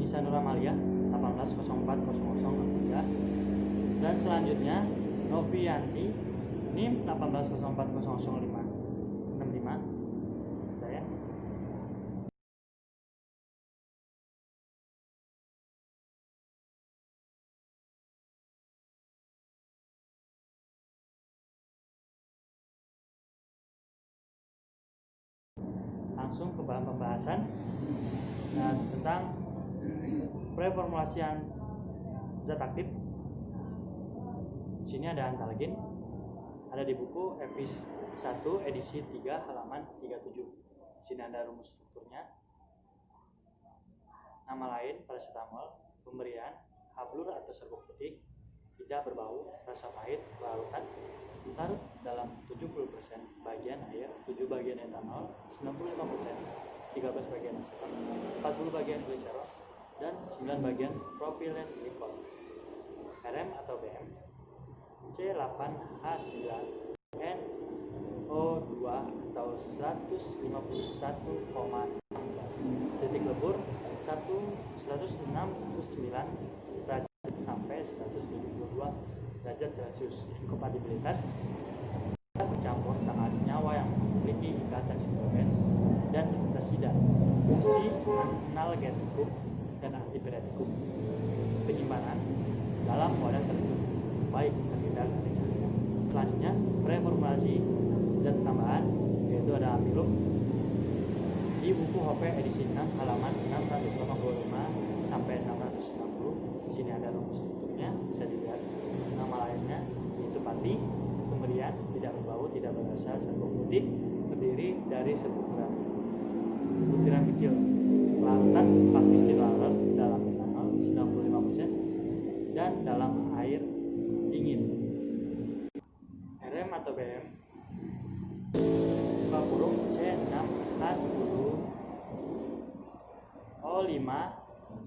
Isanur Amalia 18040003, dan selanjutnya Novianti NIM 1804000565. Saya langsung ke bahan pembahasan tentang preformulasian zat aktif. Di sini ada antalgin, ada di buku FIS 1 edisi 3 halaman 37. Di sini ada rumus strukturnya. Nama lain paracetamol, pemberian hablur atau serbuk putih, tidak berbau, rasa pahit, larutan, larut dalam 70% bagian air, 7 bagian etanol, 95%, 13 bagian aseton, 40 bagian gliserol, dan 9 bagian propilen glikol. RM atau BM C8H9 NO2 atau 151,16. Titik lebur 169 derajat sampai 172 derajat Celcius. Inkompatibilitas bercampur tanggal senyawa yang memiliki ikatan hidrogen dan intasida. Fungsi analgetikum dan antipiretikum. Penyimpanan dalam wadah tertutup, baik terhindar dari cahaya. Selanjutnya preformulasi zat tambahan, yaitu ada amilum di buku HP edisi 6 halaman 685 sampai 690. Di sini ada rumus strukturnya, bisa dilihat. Nama lainnya yaitu pati, pemberian tidak berbau, tidak berasa, serbuk putih, terdiri dari serbuk butiran kecil. Larutan praktis dilarut dalam etanol 95% dan dalam air dingin. RM atau BM buka kurung C6H10 O5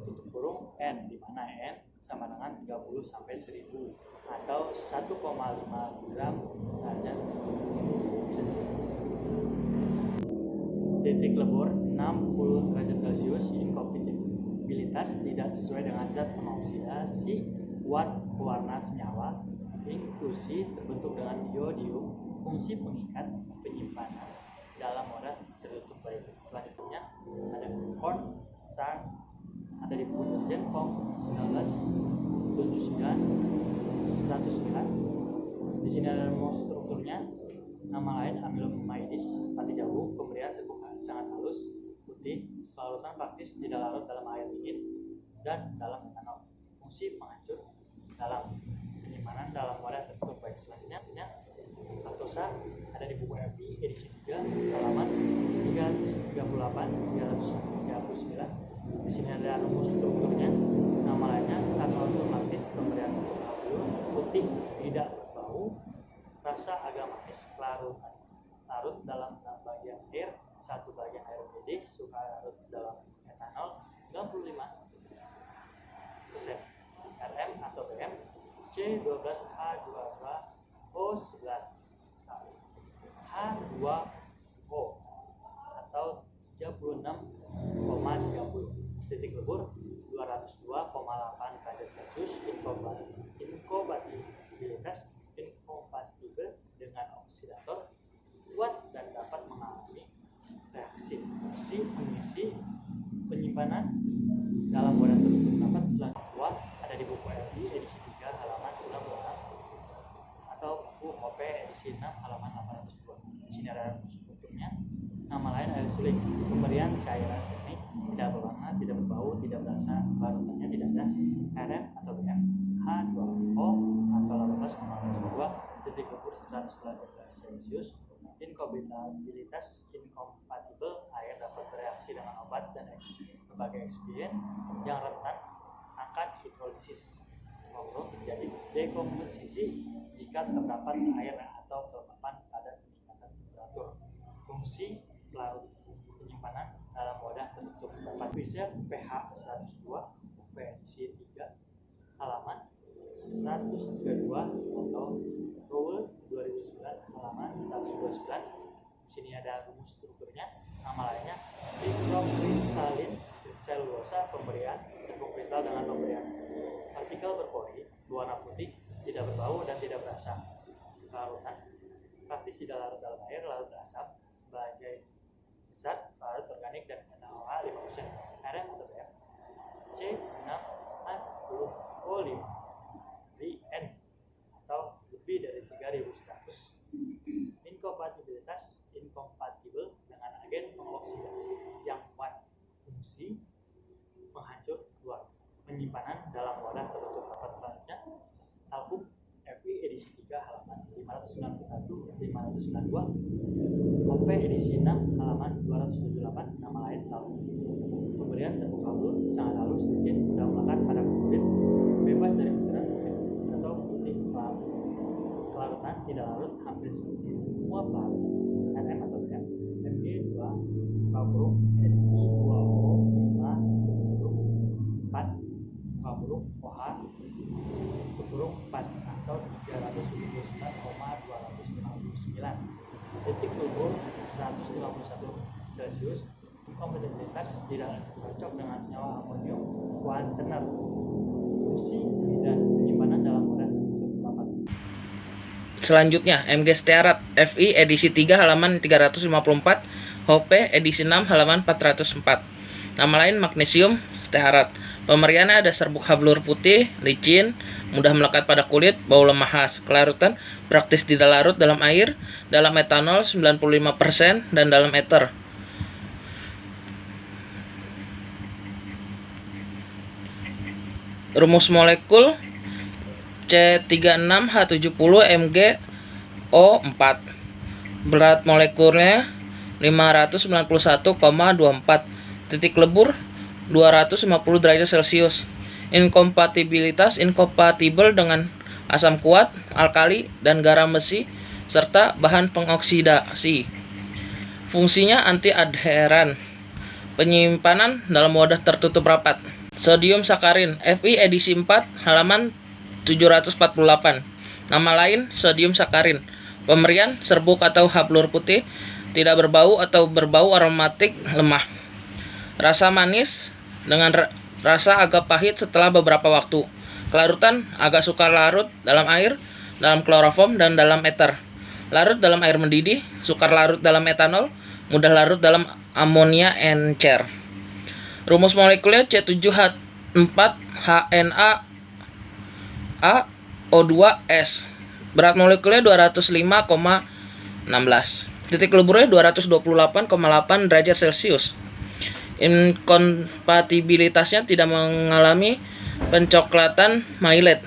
tutup kurung N, di mana N sama dengan 30 sampai 1000 atau 1,5 gram derajat Celcius. Titik lebur 60 derajat Celcius. Inkompatibilitas tidak sesuai dengan zat pengoksidasi kuat pewarna senyawa, inklusi terbentuk dengan iodium, fungsi pengikat, penyimpanan dalam wadah tertutup baik. Selanjutnya ada Cornstarch, ada di buku Genkom 1979-109. Di sini ada rumus strukturnya. Nama lain amilomyidis, pati jagung, pemberian serbuk sangat halus, putih, larutan praktis tidak larut dalam air dingin dan dalam etanol. Fungsi penghancur dalam, penyimpanan dalam wadah tertutup baik. Selanjutnya laktosa, ada di buku FI edisi 3 halaman 338-339. Di sini ada rumus strukturnya. Nama lainnya sarkoidomatis, pemberian serbuk hablur, putih, tidak berbau, rasa agak manis, larut dalam 6 bagian air, 1 bagian air mendidih, suka larut dalam etanol 95%. RM atau BM C12H22O11 H2O atau 36,30. Titik lebur 202,8 derajat Celcius. Inkompatibilitas inkompatibel dengan oksidator, kuat dan dapat mengalami reaksi fungsi mengisi penyimpanan dalam wadah tertutup rapat. Selanjutnya ada di buku FI edisi 3 halaman 96 atau buku OP edisi 6 halaman 802. Di sini ada strukturnya. Nama lain air suling, pemberian cairan ini tidak berwarna, tidak berbau, tidak berasa, larutannya tidak ada. RM atau BM H2O atau 18,02. Titik lebur 100 derajat Celcius. Inkompatibilitas inkompatibel, air dapat bereaksi dengan obat dan berbagai ekspien yang rentan akan hidrolisis maupun terjadi dekomposisi jika terdapat air atau kelembapan pada peningkatan temperatur. Fungsi pelarut, penyimpanan dalam wadah tertutup dapat bisa pH 102 edisi 3 halaman 132 atau Rowell 2009 halaman 129. Di sini ada rumus strukturnya. Nama lainnya diklorkristalin selulosa, pemberian kristal dengan pemberian. Partikel berpori berwarna putih, tidak berbau dan tidak berasa. Kelarutan praktis tidak larut dalam air, larut asam sebagai zat larut organik dan NaOH 5%. Rn atau Br C6H10O5 N atau lebih dari 3100. Inkompatibilitas inkompatibel dengan agen pengoksidasi yang kuat. Fungsi menghancur keluar. Penyimpanan dalam wadah tertutup rapat. Selanjutnya Talkum FI edisi 3 halaman 591 592, OP edisi 6 halaman 278, nama lain Talkum. Pemberian serbuk kabel sangat halus, licin, mudah melekat pada kulit, bebas dari kotoran atau putih pelabu. Kelarutan tidak larut hampir di semua pelabu. NM atau BM MG2 Kaburung SI 2O 5 4 Kaburung OH Kaburung 4 atau 379,259. Titik kubur 151 Celcius. Kompatibilitas tidak cocok dengan senyawa amonium kuantener. Fungsi dan penyimpanan dalam wadah tertutup rapat. Selanjutnya, Mg stearat Fi edisi 3 halaman 354, HP edisi 6 halaman 404. Nama lain magnesium stearat. Pemberiannya ada serbuk hablur putih, licin, mudah melekat pada kulit, bau lemah khas. Kelarutan praktis tidak larut dalam air, dalam etanol 95% dan dalam ether. Rumus molekul C36H70MgO4. Berat molekulnya 591,24. Titik lebur 250 derajat Celcius. Inkompatibilitas inkompatibel dengan asam kuat, alkali, dan garam besi serta bahan pengoksidasi. Fungsinya anti-adheran. Penyimpanan dalam wadah tertutup rapat. Sodium sakarin Fi edisi 4 halaman 748. Nama lain sodium sakarin. Pemberian serbuk atau hablur putih, tidak berbau atau berbau aromatik lemah. Rasa manis dengan rasa agak pahit setelah beberapa waktu. Kelarutan agak sukar larut dalam air, dalam kloroform dan dalam ether. Larut dalam air mendidih, sukar larut dalam etanol, mudah larut dalam amonia encer. Rumus molekulnya C7H4HNaO2S. Berat molekulnya 205,16. Titik leburnya 228,8 derajat Celcius. Inkompatibilitasnya tidak mengalami pencoklatan myelet.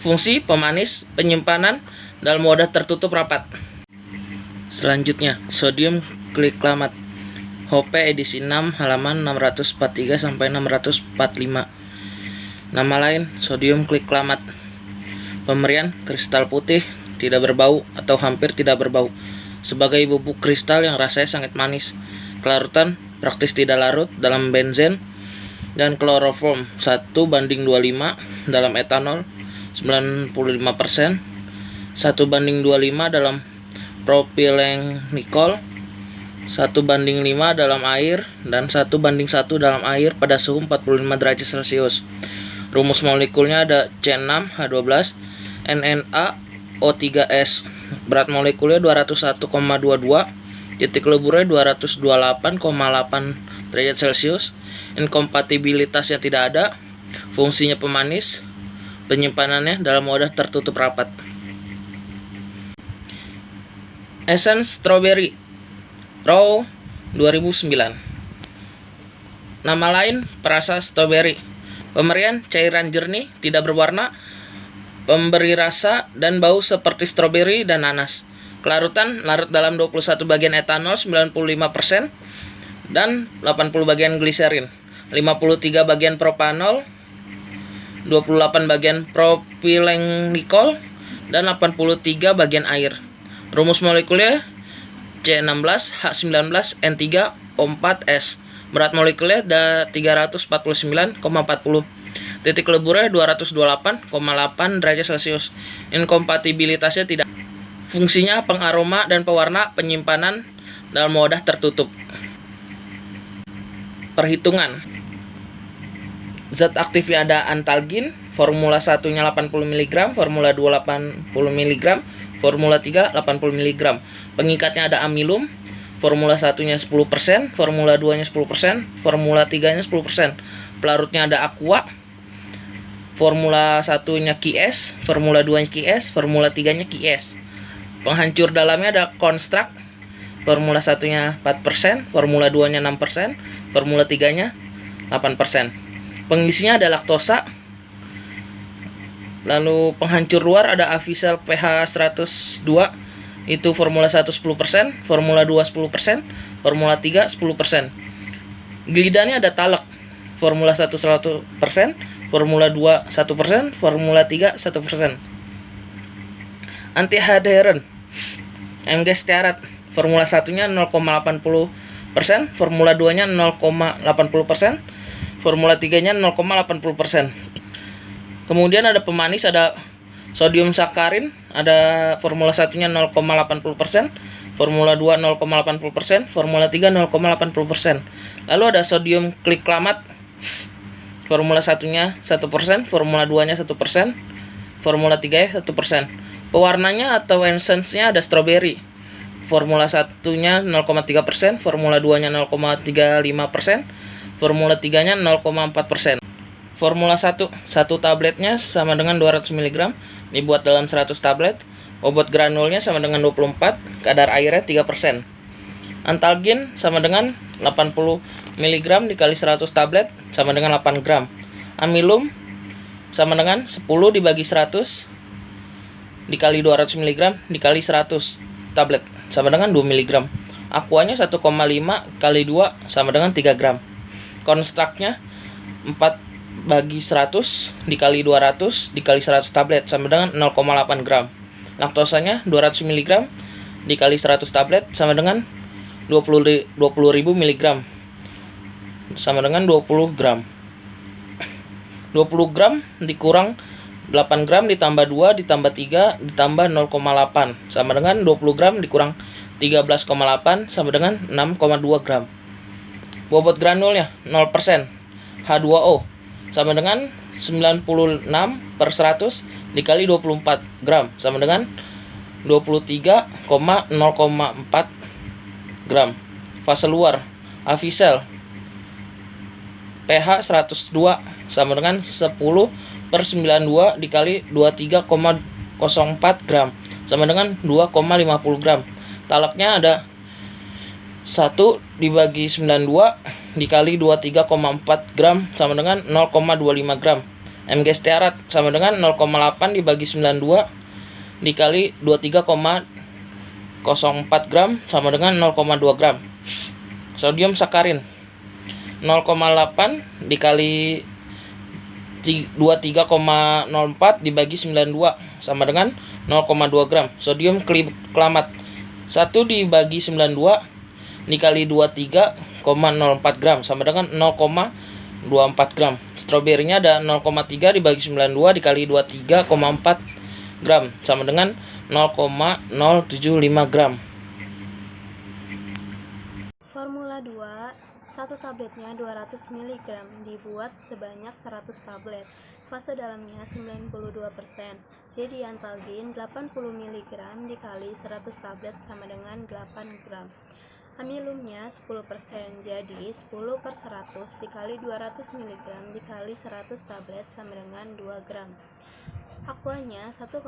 Fungsi pemanis, penyimpanan dalam wadah tertutup rapat. Selanjutnya, sodium kliklamat. HP edisi 6 halaman 643 sampai 645. Nama lain sodium kliklamat. Pemberian kristal putih, tidak berbau atau hampir tidak berbau, sebagai bubuk kristal yang rasanya sangat manis. Kelarutan praktis tidak larut dalam benzen dan kloroform 1:25 dalam etanol 95%, 1:25 dalam propylenglikol, 1:5 dalam air, dan 1:1 dalam air pada suhu 45 derajat Celcius. Rumus molekulnya ada C6H12 NNaO3S. Berat molekulnya 201,22. Titik leburnya 228,8 derajat Celcius. Inkompatibilitasnya tidak ada. Fungsinya pemanis. Penyimpanannya dalam wadah tertutup rapat. Essence strawberry Raw 2009. Nama lain perasa strawberry. Pemberian cairan jernih, tidak berwarna, pemberi rasa dan bau seperti stroberi dan nanas. Kelarutan larut dalam 21 bagian etanol 95% dan 80 bagian gliserin, 53 bagian propanol, 28 bagian propylenglikol, dan 83 bagian air. Rumus molekulnya C16H19N3O4S. Berat molekulnya 349,40. Titik leburnya 228,8 derajat Celcius. Inkompatibilitasnya tidak. Fungsinya pengaroma dan pewarna, penyimpanan dalam wadah tertutup. Perhitungan. Zat aktifnya ada antalgin, formula 1-nya 80 mg, formula 2 80 mg, formula 3 80 mg. Pengikatnya ada amilum, formula 1-nya 10%, formula 2-nya 10%, formula 3-nya 10%. Pelarutnya ada aqua, formula 1-nya QS, formula 2-nya QS, formula 3-nya QS. Penghancur dalamnya ada Construct, formula 1-nya 4%, formula 2-nya 6%, formula 3-nya 8%. Pengisinya ada laktosa. Lalu penghancur luar ada Avisel pH 102, itu formula 1 10%, formula 2 10%, formula 3 10%. Glidannya ada Talek, formula 1 100%, formula 2 1%, formula 3 1%. Antihaderen MG stearat, formula 1-nya 0,80%, formula 2-nya 0,80%, formula 3-nya 0,80%. Kemudian ada pemanis, ada sodium sakarin, ada formula 1-nya 0,80%, formula 2 0,80%, formula 3 0,80%. Lalu ada sodium kliklamat, formula 1-nya 1%, formula 2-nya 1%, formula 3-nya 1%. Pewarnanya atau essence-nya ada strawberry, formula 1-nya 0,3%, formula 2-nya 0,35%, formula 3-nya 0,4%. Formula 1 tabletnya sama dengan 200 mg, dibuat dalam 100 tablet. Bobot granulnya sama dengan 24, kadar airnya 3%. Antalgin sama dengan 80 mg dikali 100 tablet sama dengan 8 gram. Amilum sama dengan 10 dibagi 100 dikali 200 mg dikali 100 tablet sama dengan 2 mg. Aquanya 1,5 kali 2 sama dengan 3 gram. Constructnya 4 bagi 100 dikali 200 dikali 100 tablet sama dengan 0,8 gram. Laktosanya 200 mg dikali 100 tablet sama dengan 20.000 mg sama dengan 20 gram. 20 gram dikurang 8 gram ditambah 2 ditambah 3 ditambah 0,8 sama dengan 20 gram dikurang 13,8 sama dengan 6,2 gram. Bobot granulnya 0%. H2O sama dengan 96 per 100 dikali 24 gram sama dengan 23,0,4 gram. Fase luar Avisel pH 102 sama dengan 10 per 92 dikali 23,04 gram sama dengan 2,50 gram. Talaknya ada 1 dibagi 92 dikali 23,4 gram sama dengan 0,25 gram. Mg stearat sama dengan 0,8 dibagi 92 dikali 23,04 gram sama dengan 0,2 gram. Sodium sakarin 0,8 dikali 23,04 dibagi 92 sama dengan 0,2 gram. Sodium kliklamat 1 dibagi 92 dikali 23,04 gram sama dengan 0,24 gram. Stroberinya ada 0,3 dibagi 92 dikali 23,4 gram sama dengan 0,075 gram. Formula 2, satu tabletnya 200 mg, dibuat sebanyak 100 tablet. Fase dalamnya 92%. Jadi antalgin 80 mg dikali 100 tablet sama dengan 8 gram. Amilumnya 10%, jadi 10 per 100 dikali 200 mg dikali 100 tablet sama dengan 2 gram. Aquanya 1,5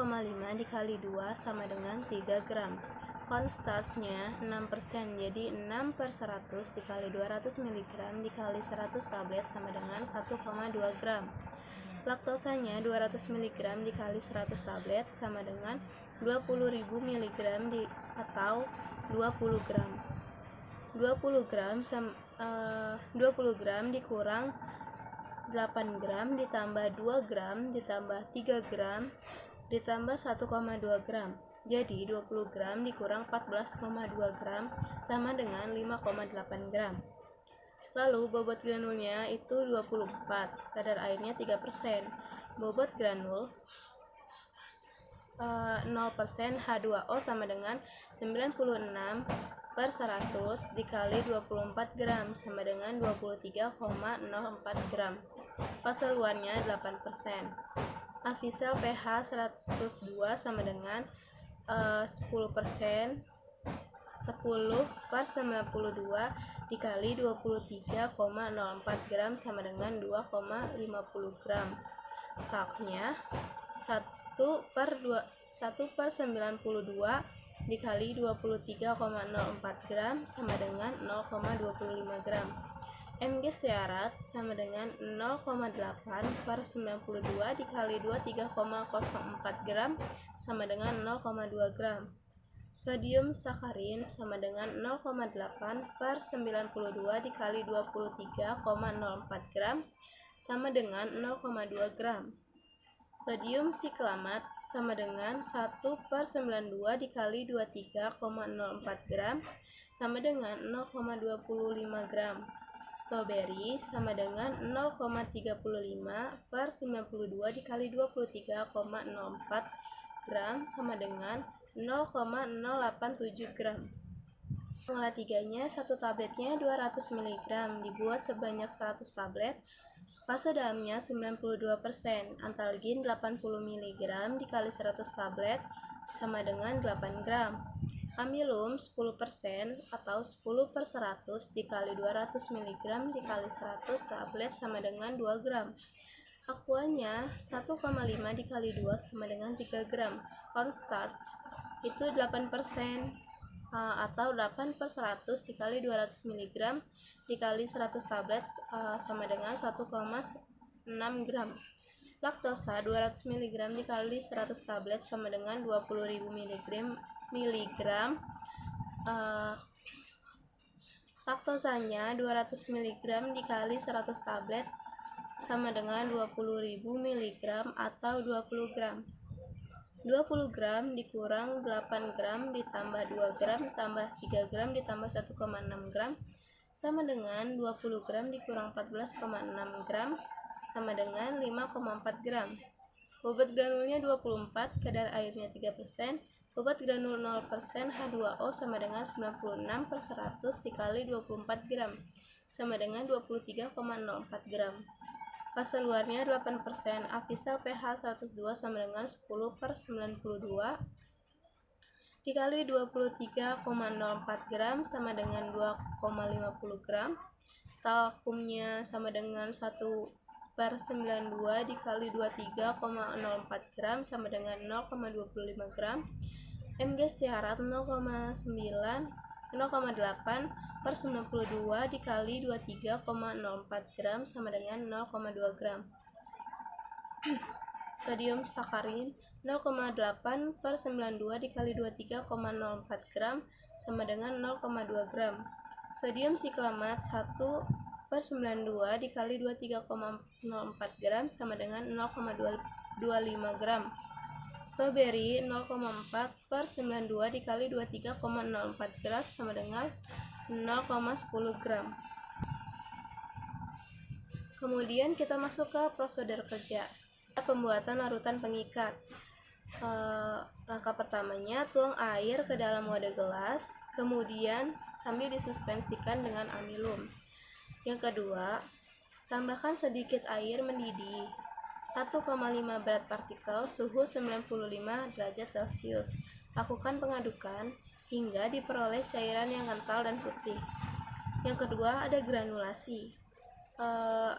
dikali 2 sama dengan 3 gram. Cornstarchnya 6%, jadi 6 per 100 dikali 200 mg dikali 100 tablet sama dengan 1,2 gram. Laktosanya 200 mg dikali 100 tablet sama dengan 20.000 mg atau 20 gram. 20 gram dikurang 8 gram ditambah 2 gram ditambah 3 gram ditambah 1,2 gram. Jadi 20 gram dikurang 14,2 gram sama dengan 5,8 gram. Lalu bobot granulnya itu 24, kadar airnya 3%. Bobot granul 0% H2O sama dengan 96 per 100 dikali 24 gram sama dengan 23,04 gram. fase luarnya 8%. Avisel pH 102 sama dengan 10%, 10/92 dikali 23,04 gram sama dengan 2,50 gram. Kalknya 1/92 dikali 23,04 gram sama dengan 0,25 gram. Mg syarat sama dengan 0,8/92 dikali 23,04 gram sama dengan 0,2 gram. Sodium sakarin sama dengan 0,8/92 dikali 23,04 gram sama dengan 0,2 gram. Sodium siklamat sama dengan 1/92 dikali 23,04 gram sama dengan 0,25 gram. Strawberry sama dengan 0,35/92 dikali 23,04 gram sama dengan 0,087 gram. Formula 3-nya, satu tabletnya 200 mg, dibuat sebanyak 100 tablet. Fase dalamnya 92%, antalgin 80 mg dikali 100 tablet sama dengan 8 gram. Amilum 10% atau 10/100 dikali 200 mg dikali 100 tablet sama dengan 2 gram. Aquanya 1,5 dikali 2 sama dengan 3 gram. Cornstarch itu 8% atau 8/100 dikali 200 mg dikali 100 tablet sama dengan 1,6 gram. Laktosa 200 mg dikali 100 tablet sama dengan 20.000 mg. Laktosanya 200 mg dikali 100 tablet sama dengan 20.000 mg atau 20 gram. 20 gram dikurang 8 gram ditambah 2 gram ditambah 3 gram ditambah 1,6 gram sama dengan 20 gram dikurang 14,6 gram sama dengan 5,4 gram. Bobot granulnya 24, kadar airnya 3%. Bobot granul 0% H2O sama dengan 96/100 dikali 24 gram sama dengan 23,04 gram. Fase luarnya 8%, Avisel pH 102 sama dengan 10/92 dikali 23,04 gram sama dengan 2,50 gram. Talkumnya sama dengan 1/92 dikali 23,04 gram sama dengan 0,25 gram. Mg syarat 0,8/92 dikali 23,04 gram sama dengan 0,2 gram. Sodium sakarin 0,8/92 dikali 23,04 gram sama dengan 0,2 gram. Sodium siklamat 1/92 dikali 23,04 gram sama dengan 0,25 gram. Strawberry 0,4/92 dikali 23,04 gram sama dengan 0,10 gram. Kemudian kita masuk ke prosedur kerja. Pembuatan larutan pengikat. Langkah pertamanya, tuang air ke dalam wadah gelas, kemudian sambil disuspensikan dengan amilum. Yang kedua, tambahkan sedikit air mendidih 1,5 berat partikel, suhu 95 derajat Celcius. Lakukan pengadukan hingga diperoleh cairan yang kental dan putih. Yang kedua, ada granulasi.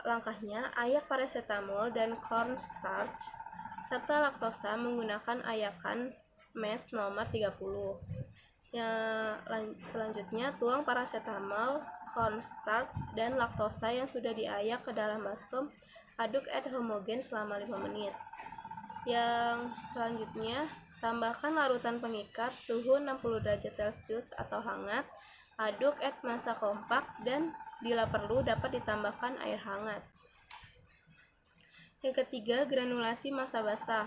Langkahnya, ayak paracetamol dan cornstarch serta laktosa menggunakan ayakan mesh nomor 30. Selanjutnya, tuang paracetamol, cornstarch, dan laktosa yang sudah diayak ke dalam baskom. Aduk ad homogen selama 5 menit. Yang selanjutnya, tambahkan larutan pengikat suhu 60 derajat Celcius atau hangat. Aduk ad massa kompak dan bila perlu dapat ditambahkan air hangat. Yang ketiga, granulasi massa basah.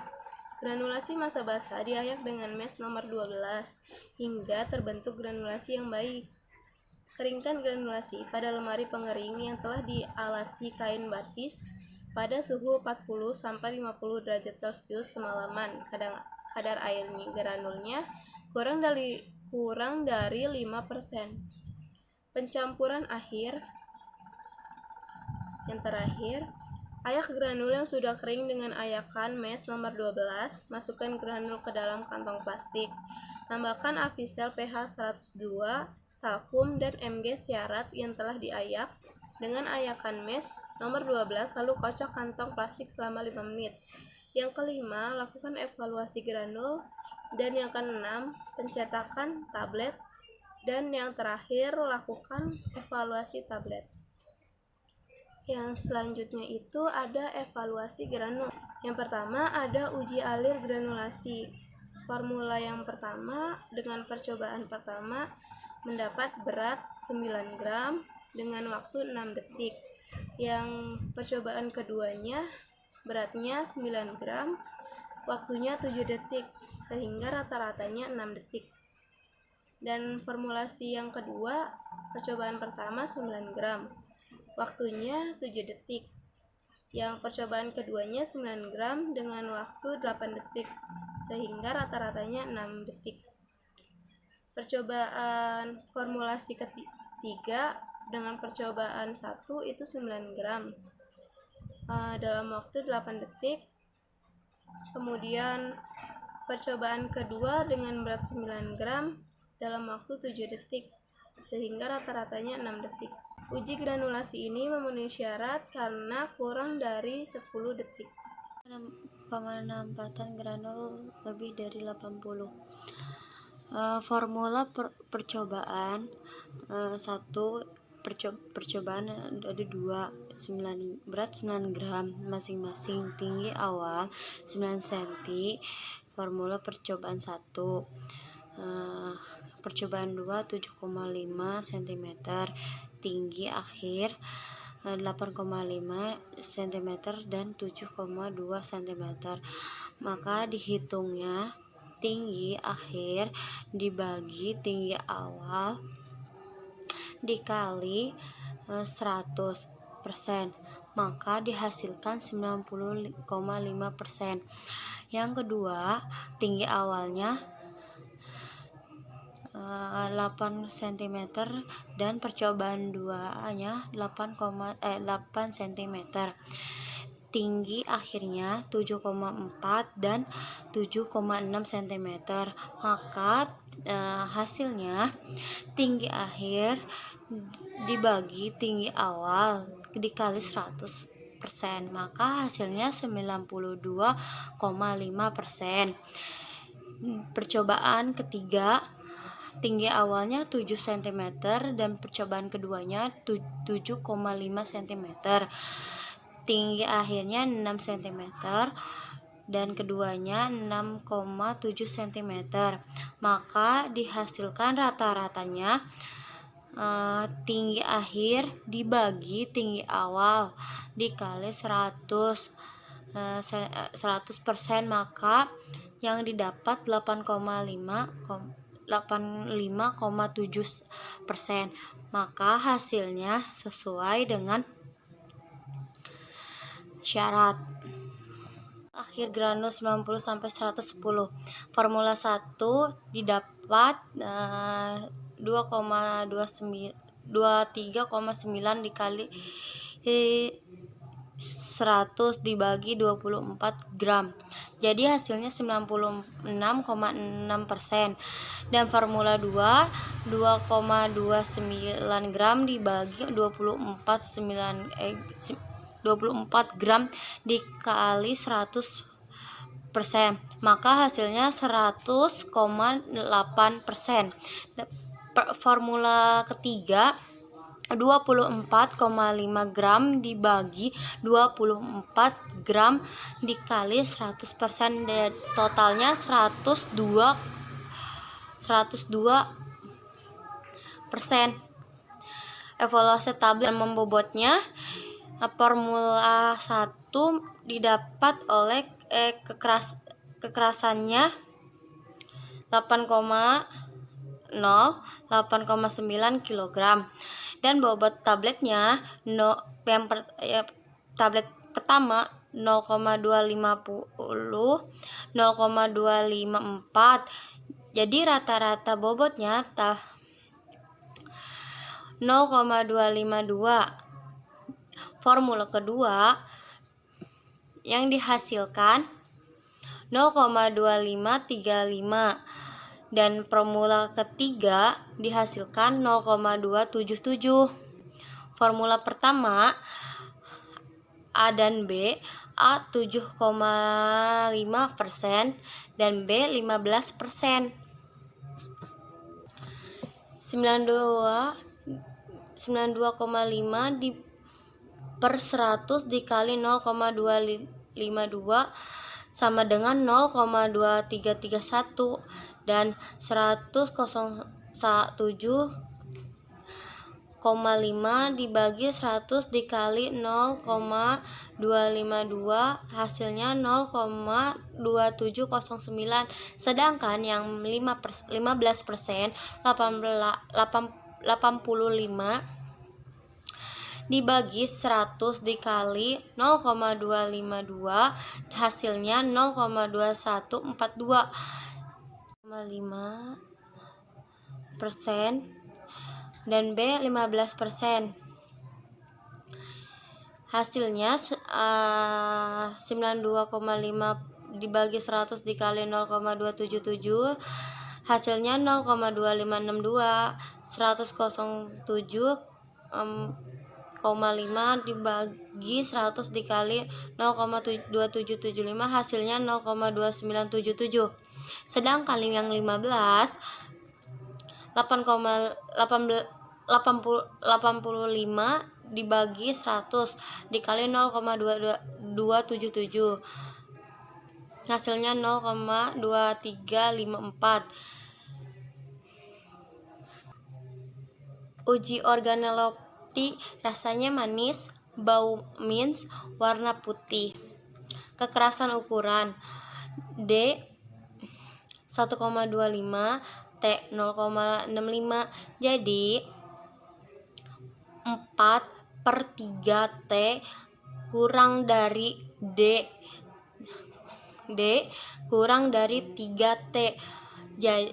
Granulasi massa basah diayak dengan mesh nomor 12 hingga terbentuk granulasi yang baik. Keringkan granulasi pada lemari pengering yang telah dialasi kain batis pada suhu 40-50 derajat Celcius semalaman. Kadar air granulnya kurang dari 5%. Pencampuran akhir. Yang terakhir, Ayak granul yang sudah kering dengan ayakan mesh nomor 12, masukkan granul ke dalam kantong plastik. Tambahkan Avisel pH 102, talkum, dan Mg syarat yang telah diayak dengan ayakan mesh nomor 12, lalu kocok kantong plastik selama 5 menit. Yang kelima, lakukan evaluasi granul. Dan yang keenam, pencetakan tablet. Dan yang terakhir, lakukan evaluasi tablet. Yang selanjutnya itu ada evaluasi granul. Yang pertama ada uji alir granulasi. Formula yang pertama dengan percobaan pertama mendapat berat 9 gram dengan waktu 6 detik. Yang percobaan keduanya beratnya 9 gram, waktunya 7 detik, sehingga rata-ratanya 6 detik. Dan formulasi yang kedua, percobaan pertama 9 gram. Waktunya 7 detik. Yang percobaan keduanya 9 gram dengan waktu 8 detik, sehingga rata-ratanya 6 detik. Percobaan formulasi ketiga dengan percobaan 1 itu 9 gram dalam waktu 8 detik. Kemudian percobaan kedua dengan berat 9 gram dalam waktu 7 detik, sehingga rata-ratanya 6 detik. Uji granulasi ini memenuhi syarat karena kurang dari 10 detik. Penempatan granul lebih dari 80. Formula percobaan 1, percobaan ada 2, berat 9 gram masing-masing, tinggi awal 9 cm. Formula percobaan 1, percobaan 2 7,5 cm, tinggi akhir 8,5 cm dan 7,2 cm. Maka dihitungnya tinggi akhir dibagi tinggi awal dikali 100%, maka dihasilkan 90,5%. Yang kedua, tinggi awalnya 8 cm dan percobaan 2-nya 8 cm. Tinggi akhirnya 7,4 dan 7,6 cm. Maka hasilnya tinggi akhir dibagi tinggi awal dikali 100%, maka hasilnya 92,5%. Percobaan ketiga, tinggi awalnya 7 cm dan percobaan keduanya 7,5 cm. Tinggi akhirnya 6 cm dan keduanya 6,7 cm. Maka dihasilkan rata-ratanya tinggi akhir dibagi tinggi awal dikali 100%, maka yang didapat 85,7%. Maka hasilnya sesuai dengan syarat. Akhir granul 90-110. Formula 1 didapat 23,9 dikali 100 dibagi 24 gram. Jadi hasilnya 96,6%. Dan formula 2, 2,29 gram dibagi 24 gram dikali 100%, maka hasilnya 100,8%. Formula ketiga, 24,5 gram dibagi 24 gram dikali 100%, totalnya 102%. Evaluasi tablet membobotnya, formula 1 didapat oleh kekerasannya 8,9 kg dan bobot tabletnya tablet pertama 0,254. Jadi rata-rata bobotnya 0,252. Formula kedua yang dihasilkan 0,2535 dan formula ketiga dihasilkan 0,277. Formula pertama A dan B, A 7,5% dan B 15%. 92,5 per 100 dikali 0,252 sama dengan 0,2331 dan 107,5 dibagi 100 dikali 0,252 hasilnya 0,2709. Sedangkan yang 15% 85 dibagi 100 dikali 0,252 hasilnya 0,2142. 5% dan B 15%. Hasilnya 92,5 dibagi 100 dikali 0,277 hasilnya 0,2562. 100,7,5 dibagi 100 dikali 0,2775 hasilnya 0,2977. Sedangkan yang 15 85 dibagi 100 dikali 0,2277 hasilnya 0,2354. Uji organoleptik, rasanya manis, bau mint, warna putih. Kekerasan ukuran D 1,25, T 0,65. Jadi 4/3 T kurang dari D kurang dari 3 T. Jadi,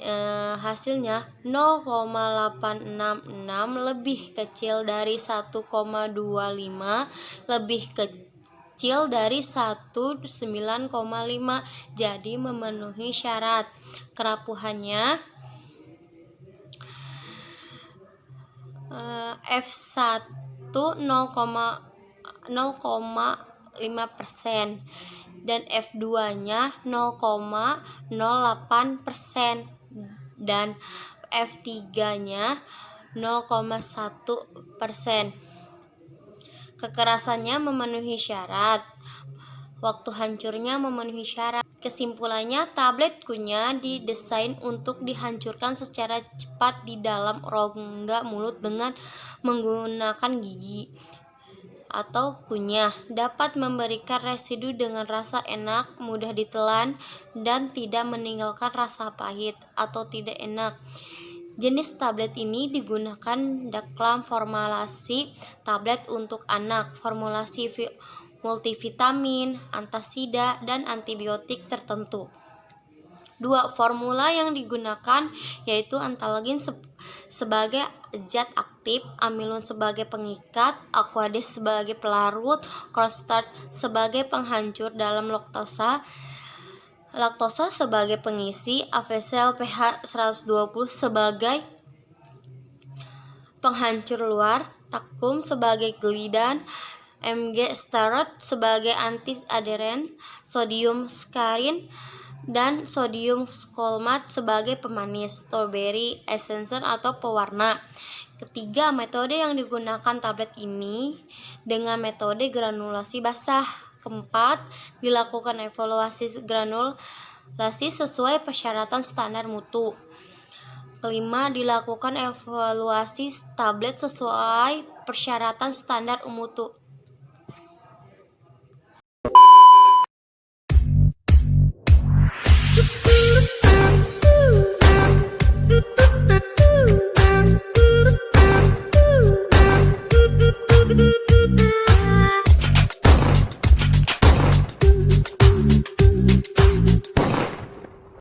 hasilnya 0,866 lebih kecil dari 1,25 lebih kecil dari 19,5. Jadi memenuhi syarat. Kerapuhannya F1 0,5% dan F2-nya 0,08% dan F3-nya 0,1%. Kekerasannya memenuhi syarat. Waktu hancurnya memenuhi syarat. Kesimpulannya, tablet kunyah didesain untuk dihancurkan secara cepat di dalam rongga mulut dengan menggunakan gigi atau kunyah. Dapat memberikan residu dengan rasa enak, mudah ditelan, dan tidak meninggalkan rasa pahit atau tidak enak. Jenis tablet ini digunakan dalam formulasi tablet untuk anak, formulasi multivitamin, antasida, dan antibiotik tertentu. 2. Formula yang digunakan yaitu antalgin sebagai zat aktif, amilon sebagai pengikat, aquades sebagai pelarut, cornstarch sebagai penghancur dalam laktosa sebagai pengisi, AVCL pH 120 sebagai penghancur luar, takum sebagai glidan, Mg steroid sebagai anti-aderen, sodium scarin dan sodium skolmat sebagai pemanis, strawberry essence atau pewarna. Ketiga, metode yang digunakan tablet ini dengan metode granulasi basah. Keempat, dilakukan evaluasi granulasi sesuai persyaratan standar mutu. Kelima, dilakukan evaluasi tablet sesuai persyaratan standar mutu.